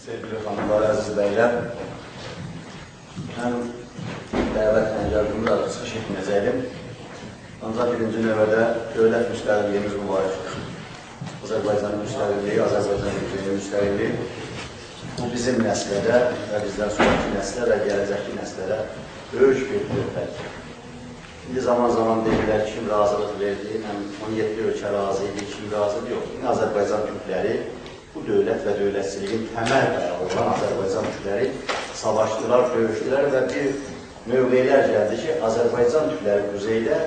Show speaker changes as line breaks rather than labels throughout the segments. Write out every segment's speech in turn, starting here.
Sevgili xanımlar, əziz bəylər, mən dəvətlə gəldiyim də çıxış etməyəcəydim. Ancaq birinci növbədə dövlət müstəqilliyimiz mübarəkdir. Azərbaycanın müstəqilliyi, Azərbaycanın müstəqilliyi bu bizim nəslədə və bizdən sonraki nəslə və gələcəkli nəslərə böyük bir dövlətdir. İndi zaman-zaman deyirlər kim razılıq verdi, 17 ölkə razı idi, kim razı yox. Azərbaycan türkləri bu dövlət və dövlətçiliyin təməl dayağı olan Azərbaycan türkləri savaşdılar, döyüşdülər və bir mövqelər gəldi ki, Azərbaycan türkləri quzeydə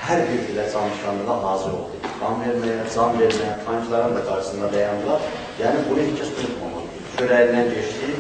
hər bir dilə canışanlığa hazır oldu. Qan verməyə, can verməyə, tankların da qarşısında dayandılar. Yəni, bunu heç kəs unutmamalıdır. Çörəyindən geçdi,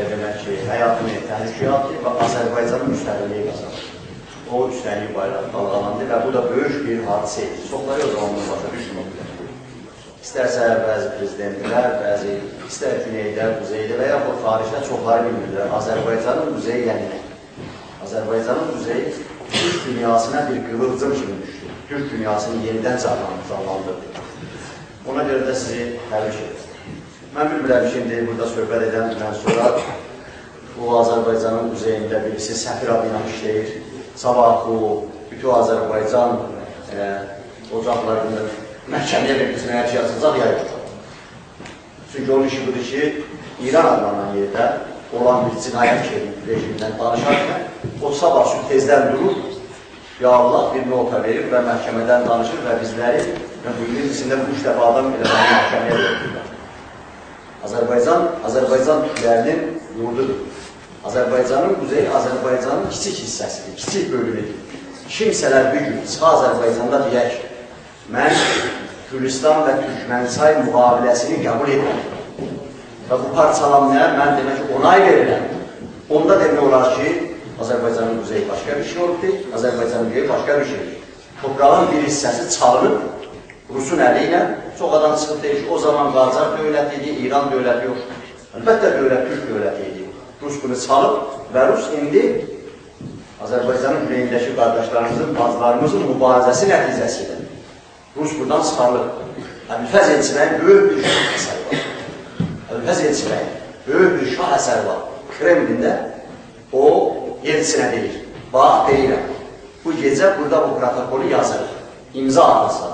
demək ki, həyatını təhlükəyə atdı və Azərbaycanın müstəqilliyi qazandı. O üstənlik bayrağı dalğalandı və bu da böyük bir hadisə idi. Çoxları o zaman başa düşmürdülər. İstərsə bəzi prezidentlər, bəzi istər güneydə, quzeydə və yaxud xaricdə çoxları bilmirlər. Azərbaycanın quzeyi yəni Azərbaycanın quzeyi Türk dünyasına bir qıvılcım kimi düşdü. Türk dünyasını yenidən canlandırdı. Ona görə də sizi təbrik edirəm. Mən bilmirəm, şimdi burada söhbət edəndən sonra bu Azərbaycanın quzeyində birisi Səfir adıyla işləyir. Sabah bu bütün Azərbaycan ocaqlarını məhkəməyə verilməsinə hər şey açılacaq, ya yox. Çünki onun işi budur ki, İran adlanan yerdə olan bir cinayət rejimindən danışarkən, o sabah şu tezdən durur, ya Allah bir nota verir və məhkəmədən danışır və bizləri bu ilin içində bu 3 dəfə adam eləməli məhkəməyə verirlər. Azərbaycan türklərinin yurdudur. Azərbaycanın quzeyi Azərbaycanın kiçik hissəsidir, kiçik bölümüdür. Kimsələr bir gün çıxa Azərbaycanda deyək, mən Gülüstan və Türkmənçay müqaviləsini qəbul edirəm və bu parçalanmaya mən demək ki, onay verirəm. Onda demək olar ki, Azərbaycanın quzeyi başqa bir şey olubdur, Azərbaycanın quzeyi başqa bir şeydir. Toprağın bir hissəsi çalınıb, Rusun əli ilə çox adam çıxıb deyir ki, o zaman Qacar dövləti idi, İran dövləti yox. Əlbəttə dövlət Türk dövləti idi. Rus bunu çalıb və Rus indi Azərbaycanın güneyindəki qardaşlarımızın, bacılarımızın mübarizəsi nəticəsidir. Rus buradan çıxarılır. Əbülfəz Elçibəyin böyük bir şah əsəri var. Əbülfəz Elçibəyin böyük bir şah əsəri var. Kremlində o elçinə deyir. Bax, deyirəm, bu gecə burada bu protokolu yazır. İmza atılsa,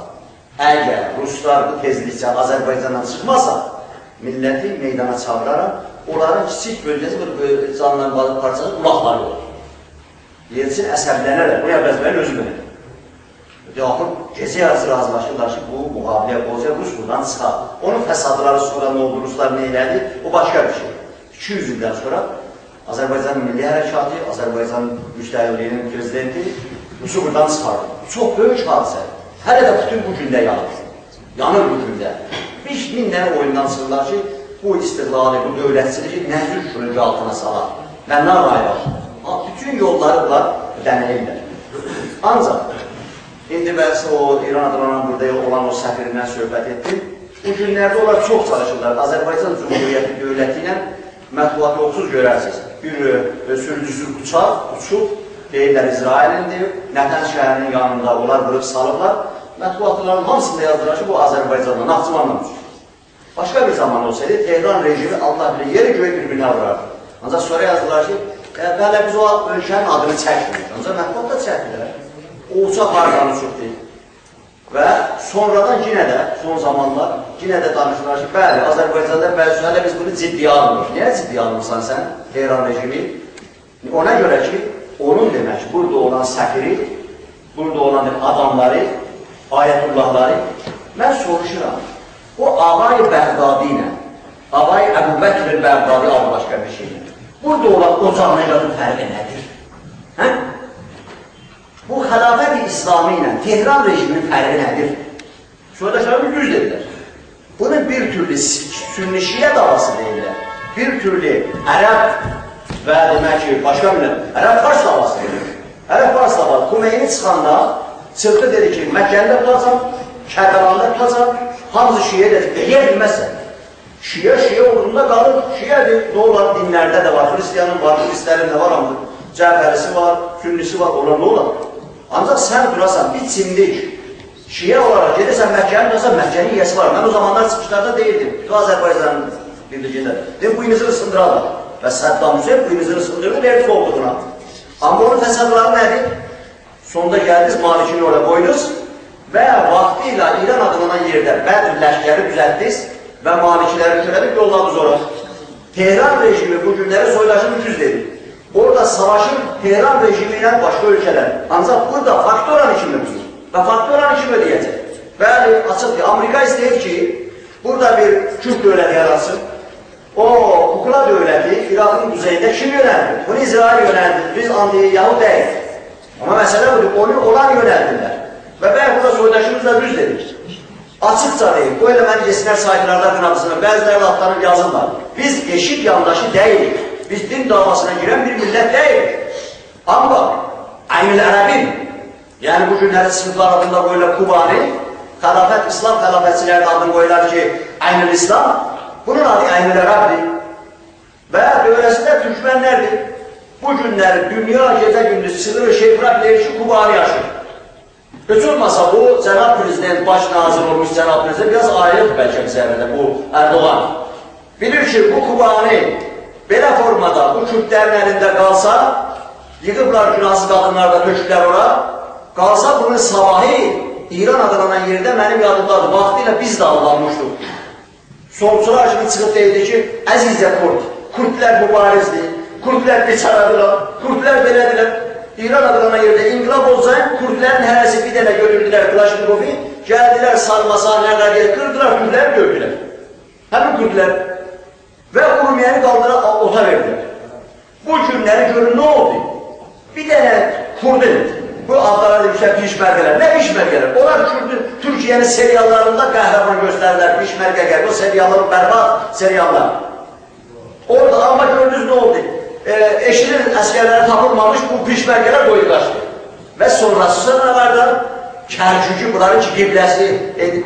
əgər Ruslar bu tezlikcə Azərbaycandan çıxmasa, milləti meydana çağıraraq, onların kiçik bölgəsi canlıların parçası ulaqları olur. Elçin əsəblənərək, bu Əbülfəz özü mənədir. Yaxud gecə yarısı razılaşırlar ki, bu müqavilə olacaq, Rus buradan çıxar. Onun fəsadları sonra nə oldu, Ruslar nə elədi, o başqa bir şey. 200 ildən sonra Azərbaycanın milli hərəkatı, Azərbaycan müstəqilliyinin prezidenti Rusu buradan çıxardı. Çox böyük hadisə. Hələ də bütün bu gündə yanır. Yanır bu gündə. 1000 dənə oyundan çıxırlar ki, bu istiqlali, bu dövlətçiliyi nə tür şürücü altına salar. Məndən raylar. Bütün yolları bunlar dənəyirlər. Ancaq, indi bəs o İran adlanan burada olan o səfirindən söhbət etdim. Bu günlərdə onlar çox çalışırlar. Azərbaycan Cumhuriyyəti dövləti ilə mətbuat yoxsuz görərsiniz. Bir sürücüsü uçub, deyirlər İsrailindir, Nətən şəhərinin yanında onlar vırıb salıblar. Mətbuatların hamısında yazdılar ki, bu Azərbaycanla, Naxçıvanla uçur. Başqa bir zaman olsaydı, Tehran rejimi Allah bilir, yeri göğe bir-birinə vurardı. Ancaq sonra yazdılar ki, bələ biz o ölkənin adını çəkmirik. Ancaq mətbuat da çəkmirlər. O uçaq hardan uçubdur. Və sonradan yenə də, son zamanlar, yenə də danışırlar ki, bəli, Azərbaycanda bəzi biz bunu ciddiyə almırıq. Niyə ciddiyə almırsan sən, Tehran rejimi? Ona görə ki, onun demək, burada olan səfiri, burada olan adamları, ayətullahları, mən soruşuram, o Ağay Bəğdadi ilə, Ağay Əbu Bəkr Bəğdadi adı başqa bir şeydir. Burada olan ocaqların fərqi nədir? Hə? Bu xilafət-i İslami ilə Tehran rejiminin fərqi nədir? Soydaşlarımız düz deyirlər. Bunun bir türlü sünni-şiyə davası deyirlər. Bir türlü ərəb və demək ki, başqa bir ərəb-fars davası deyirlər. Ərəb-fars davası, Xümeyni çıxanda çıxdı dedi ki, Məkkəndə tutacam, Kərbəlanda tutacam, hamısı şiyə dedik, deyə bilməzsən. Şiyə olduğunda qalır, şiyədir, nə olar, dinlərdə də var, Hristiyanın var, Hristiyanın da var, Cəfərisi var, Sünnisi var, onlar nə olar? Ancaq sən durasan, bir çimdik, şiyə olaraq gedirsən Məkkənin, Məkkənin yiyəsi var. Mən o zamanlar çıxışlarda deyirdim, bütün Azərbaycanın birlikdə. Bu imizini ısındırarlar. Və Saddam Hüseyin bu imizini ısındırdı, verdi olduğuna. Amma onun təsəvvürləri nədir? Sonunda gəldiniz, Malikini oraya qoydunuz və vaxtı ilə İran adlanan yerdə Bədr ləşkəri düzəltdiniz və Malikiləri törədib yolladınız oraya. Tehran rejimi bu günləri soydaşını güz verir. Orada savaşın Tehran rejimi ilə başqa ölkələr. Ancaq burada faktoranı kim ödəyir? Və faktoranı kim ödəyəcək? Bəli, açıqdır. Amerika istəyir ki, burada bir Kürt dövləti yaratsın. O, Kukla dövləti İraqın quzeyində kim yönəldir? Bunu İsrail yönəldir. Biz anti-Yahu deyil. Amma məsələ budur, onu olan yönəldirlər. Və bəlkə burada soydaşımız da düz dedik. Açıqca deyil, bu elə yesinlər saytlarda qınadısına, bəziləri adlarını yazırlar. Biz eşit yandaşı deyilik. Biz din davasına girən bir millət deyilik. Amma Aynül Ərəbin, yəni bu günləri sınıflar adında qoyular Kubani, xəlafət, İslam xəlafətçilərinin adını qoyular ki, Aynül İslam, bunun adı Aynül Ərəbdir. Və dövrəsində türkmənlərdir. Bu günləri dünya gecə-gündüz sınırı Şeyfrak deyir ki, Kubani yaşır. Heç olmasa bu, Cənab Prezident, baş nazir olmuş Cənab Prezident, biraz ayrılır bəlkə bizlərdə bu Erdoğan. Bilir ki, bu Kubani belə formada bu Kürtlərin əlində qalsa, yığıblar günahsız qadınlar da tökürlər ora, qalsa bunun sabahı İran adlanan yerdə mənim yadımdadır, vaxtıyla biz də aldanmışdıq. Solçular kimi çıxıb deyildi ki, əzizə Kürt, Kürtlər mübarizdir, Kürtlər beçaradırlar, Kürtlər belədirlər. İran adlanan yerdə inqilab olsayın, Kürtlərin hərəsi bir dənə götürdülər Klaşnikovi, gəldilər sarmasanlarla yer qırdılar, Kürtləri gördülər. Həmin Kürtlər və Urumiyəni qaldıraq ota verdilər. Bu günləri görün nə oldu? Bir dənə Kürdün, bu adlara demişlər pişmərgələr. Nə pişmərgələr? Onlar Türkiye'nin seriallarında qəhrəman göstərirlər, pişmərgələr, o serialların bərbad seriallar. Orada amma gördünüz nə oldu? Eşirin əskərləri tapılmamış bu pişmərgələr qoydulaşdı. Və sonrası nə vardı? Kərkükü, bunların ki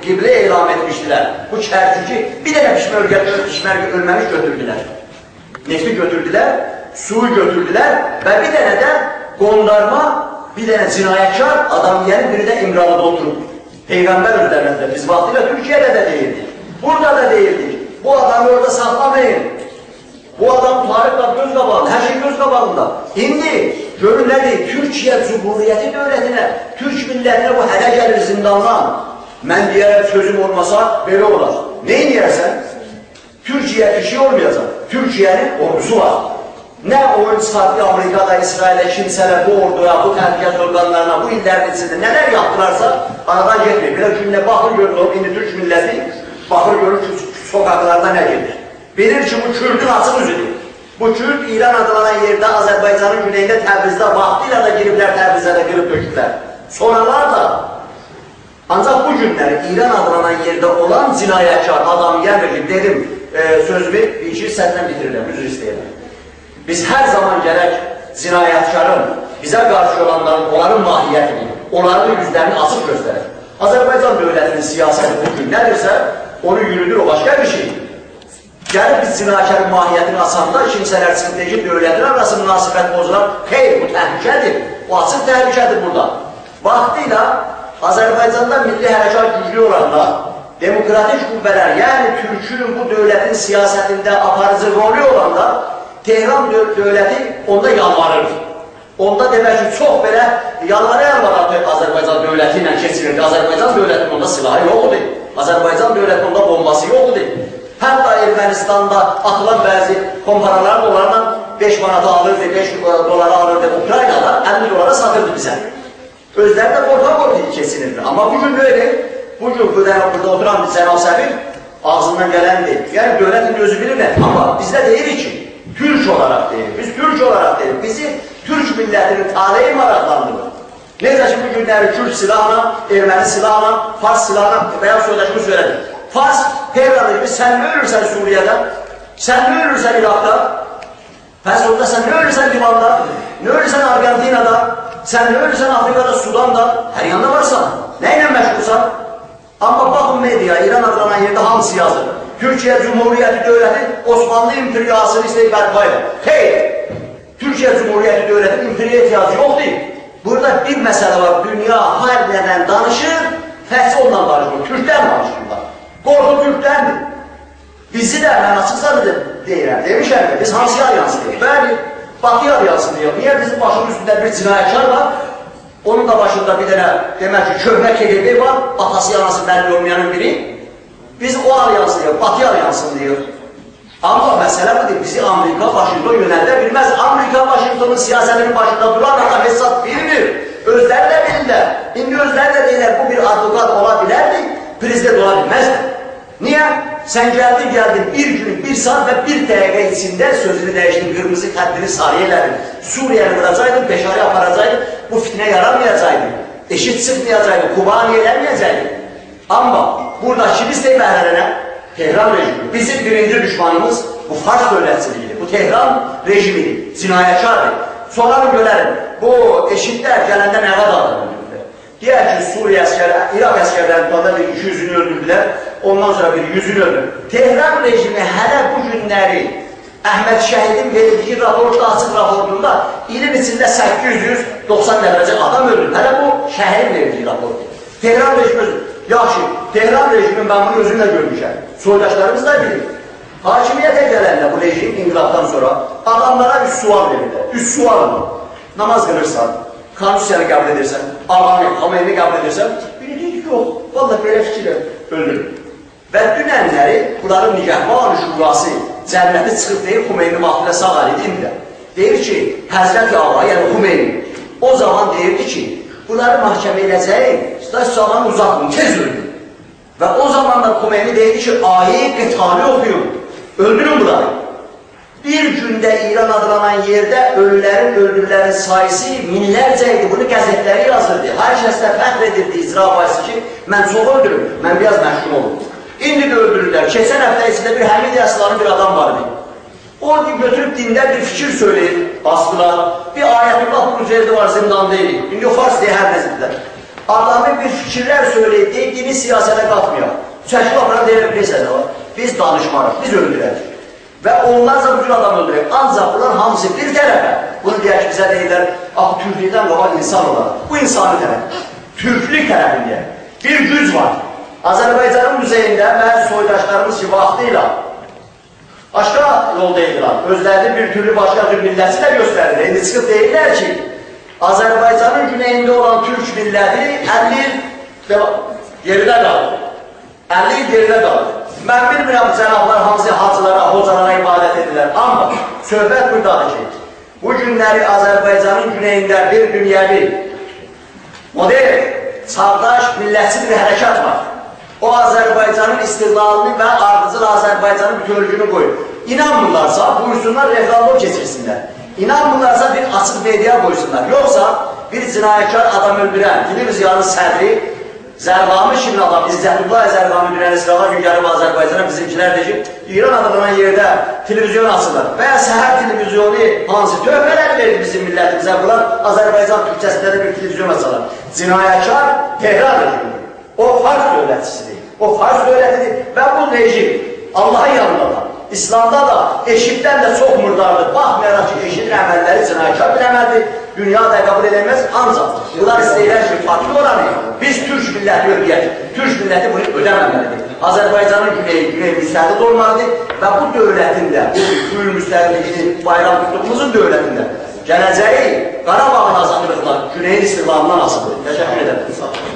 qiblə elam etmişdilər. Bu kərkükü bir dənə pişmərgə ölməmiş götürdülər. Nefti götürdülər, suyu götürdülər və bir dənə də qondarma, bir dənə cinayətkar adam yiyəni biri də İmralı'da oturub. Peyğəmbər özlərində biz vaxtıyla Türkiye'də də deyildik. Burada da deyildik. Bu adamı orada saxlamayın. Bu adam tarixlə göz qabağında, hər şey göz qabağında. İndi görün nədir? Türkiye Cumhuriyyəti dövlətinə, Türk millətinə bu hələ gəlir zindandan. Mən deyərəm sözüm olmasa belə olar. Neyin deyərsən? Türkiye bir şey olmayacaq. Türkiye'nin ordusu var. Nə oyun çıxartdı Amerika'da, İsrail'e, kimsələr bu orduya, bu təhlükət orqanlarına, bu illərin içində nələr yaptılarsa aradan getmir. Belə günlə baxır görür, indi Türk milləti baxır görür ki, sokaklarda nə gedir. Bilir ki, bu Kürdün açıq üzüdür. Bu Kürt İran adlanan yerdə Azərbaycanın güneyində Təbrizdə vaxtıyla da giriblər, Təbrizdə də qırıb döküblər. Sonralar da ancaq bu günləri İran adlanan yerdə olan cinayətkar adam gəlmir ki, dedim sözümü bir-iki sətlə bitirirəm, üzr istəyirəm. Biz hər zaman gərək cinayətkarın, bizə qarşı olanların, onların mahiyyətini, onların yüzlərini açıq göstərir. Azərbaycan dövlətinin siyasəti bu gün nədirsə, onu yürüdür, o başqa bir şeydir. Gəlib biz cinayətlərin mahiyyətini açanda kimsələr çıxıb deyir ki, dövlətlər arası münasibət bozular. Xeyr, bu təhlükədir. Bu açıq təhlükədir burada. Vaxtıyla Azərbaycanda milli hərəkat güclü olanda demokratik qüvvələr, yəni Türkünün bu dövlətin siyasətində aparıcı rolü olanda Tehran dövləti onda yalvarır. Onda demək ki, çox belə yalvara-yalvara Azərbaycan dövləti ilə keçirirdi. Azərbaycan dövlətinin onda silahı yoxdur. Azərbaycan dövlətinin onda bombası yoxdur. Hətta Ermənistanda atılan bəzi komparalar onlarla 5 manata alırdı, 5 dolara alırdı Ukraynada, 50 dolara satırdı bizə. Özləri də qorxa-qorxa keçinirdi. Amma bugün böyle, bugün burada oturan bir Cənab Səbir ağzından gələndir. Yəni dövlətin özü bilirlər. Amma bizdə deyirik ki, Türk olarak deyirik. Biz Türk olarak deyirik. Bizi Türk millətinin taleyi maraqlandırır. Necə ki, bu günləri Kürt silahla, Erməni silahla, Fars silahla bəyaz soydaşımı söylədik. Fars, Tehran'da gibi sen ne ölürsen Suriye'de, sen ne ölürsen Irak'ta, Fesod'da sen ne ölürsen Liman'da, ne ölürsen Arjantina'da, sen ne ölürsen Afrika'da, Sudan'da, her yanında varsan, neyle meşgulsan? Ama bakın medya, İran adlanan yerde hamısı yazır. Türkiye Cumhuriyeti Devleti Osmanlı İmperiyasını isteyip berpa eder. Hayır, Türkiye Cumhuriyeti Devleti imperiya ihtiyacı yok değil. Burada bir mesele var, dünya halinden danışır, fəthi ondan danışır, Türkler danışırlar. Qorxu Türklərdir. Bizi də mən açıqsa deyirəm, demişəm ki, biz hansı alyansıyıq? Bəli, Batı alyansıyıq. Niyə bizim başımın üstündə bir cinayətkar var? Onun da başında bir dənə, demək ki, köhnə KGB var, atası anası bəlli olmayanın biri. Biz o alyansıyıq, Batı alyansıyıq. Amma məsələ budur, bizi Amerika Vaşinqton yönəldə bilməz. Amerika Vaşinqtonun siyasətinin başında duran adam hesab bilmir. Özləri də bilirlər. İndi özləri də deyirlər, bu bir advokat ola bilərdi, prezident ola bilməzdi. Niyə? Sən gəldin, bir gün, bir saat və bir dəqiqə içində sözünü dəyişdin, qırmızı xəttini sarı elədin, Suriyəni vuracaqdın, Beşari aparacaqdın, bu fitnə yaranmayacaqdın, eşit çıxmayacaqdın, Kubani eləməyəcəkdin. Amma buradakı biz deyib əhlələnə, Tehran rejimi, bizim birinci düşmanımız bu Fars dövlətçiliyidir, bu Tehran rejimidir, cinayətkardır. Sonra görərim, bu eşitlər gələndə nə qədər öldürdülər? Deyək ki, Suriya əskərləri, İraq əskərləri tutanda bir 200-ünü öldürdülər, ondan sonra bir 100-ünü öldürdülər. Tehran rejimi hələ bu günləri Əhməd Şəhidin verildiyi raporda, açıq raportunda ilin içində 890 nəfərəcək adam öldür. Hələ bu şəhərin verdiyi rapordur. Tehran rejimi özür. Yaxşı, Tehran rejimi mən bunu özümlə görmüşəm. Soydaşlarımız da bilir. Hakimiyyətə gələndə bu rejim inqilabdan sonra adamlara üç sual verirlər. Üç sual mı? Namaz qılırsan, konstitusiyanı qəbul edirsən, Allah'ın Xomeyni qəbul edirsən, biri deyir ki, yox, vallahi belə fikirlə öldür. Və dünənləri bunların Nigahvan Şurası cənnəti çıxıb deyir, Xomeyni vaxtilə sağ əliydi də. Deyir ki, Həzrəti Allah, yəni Xomeyni, o zaman deyirdi ki, bunları məhkəmə edəcək, zamanı uzatın, tez öldürün. Və o zamanlar Xomeyni deyirdi ki, ayə-i qitali oxuyun, öldürün bunları. Bir gündə İran adlanan yerdə ölülərin, öldürülərin sayısı minlərcə idi. Bunu qəzetləri yazırdı. Hər kəslər fəxr edirdi icra bayısı ki, mən çox öldürüm, mən biraz məşğul olum. İndi də öldürürlər. Keçən həftə içində bir Həmid Əslanın bir adam var idi. O götürüb dində bir fikir söyləyir, bastılar. Bir Ayətullah Bucaydı var, zindanda idi. İndi o Fars deyə hər nəzirdirlər. Adamı bir fikirlər söyləyir, deyir, dini siyasətə qatmayaq. Çəkil aparan deyirəm, bilirsən var. Biz danışmarıq, biz öldürərik. Və onlarca bütün adam öldürək. Ancaq bunlar hamısı bir tərəfə. Bunu deyək ki, bizə deyirlər, türklükdən qabaq insan olaraq. Bu insanı tərəf. Türklük tərəfində bir güc var. Azərbaycanın müzeyində mən soydaşlarımız ki, vaxtıyla başqa yol deyirlər. Özlərini bir türlü başqa bir milləti də göstərir. İndi çıxıb deyirlər ki, Azərbaycanın güneyində olan türk milləti 50 il geridə qalır. 50 il geridə qalır. Mən bilmirəm cənablar hansı hacılara, hocalara ibadət edirlər. Amma söhbət buradadır ki, bu günləri Azərbaycanın güneyində bir dünyəvi, model, çağdaş, millətçi bir hərəkat var. O Azərbaycanın istiqlalını və ardıcıl Azərbaycanın bütövlüyünü qoyur. İnanmırlarsa, buyursunlar, referandum keçirsinlər. İnanmırlarsa, bir açıq media qoysunlar. Yoxsa, bir cinayətkar adam öldürən, televiziyanın sədri, Zərqami kimi adam, İzzətullah Zərqami bir əlisilağa gün gəlib Azərbaycana bizimkilər deyir ki, İran adlanan yerdə televizyon açırlar və ya səhər televizyonu hansı tövbələr verir bizim millətimizə, bunlar Azərbaycan Türkçəsində də bir televizyon açarlar. Cinayətkar Tehran rejimidir. O Fars dövlətçisidir. O Fars dövlətidir və bu rejim Allahın yanında da, İslamda da, eşitdən də çox murdardır. Baxmayaraq ki, eşidin əməlləri cinayətkar bir əməldir. Dünya da qəbul edilməz, ancaq bunlar istəyirlər ki, farklı oranı biz türk milləti ödəyək. Türk milləti bunu ödəməməlidir. Azərbaycanın güney müstəqil olmalıdır və bu dövlətin də, bu Gül müstəqilliğini bayram tutduğumuzun dövlətində gələcəyi Qarabağın azadlıqla güneyin istiqlalından asılıdır. Təşəkkür ederim.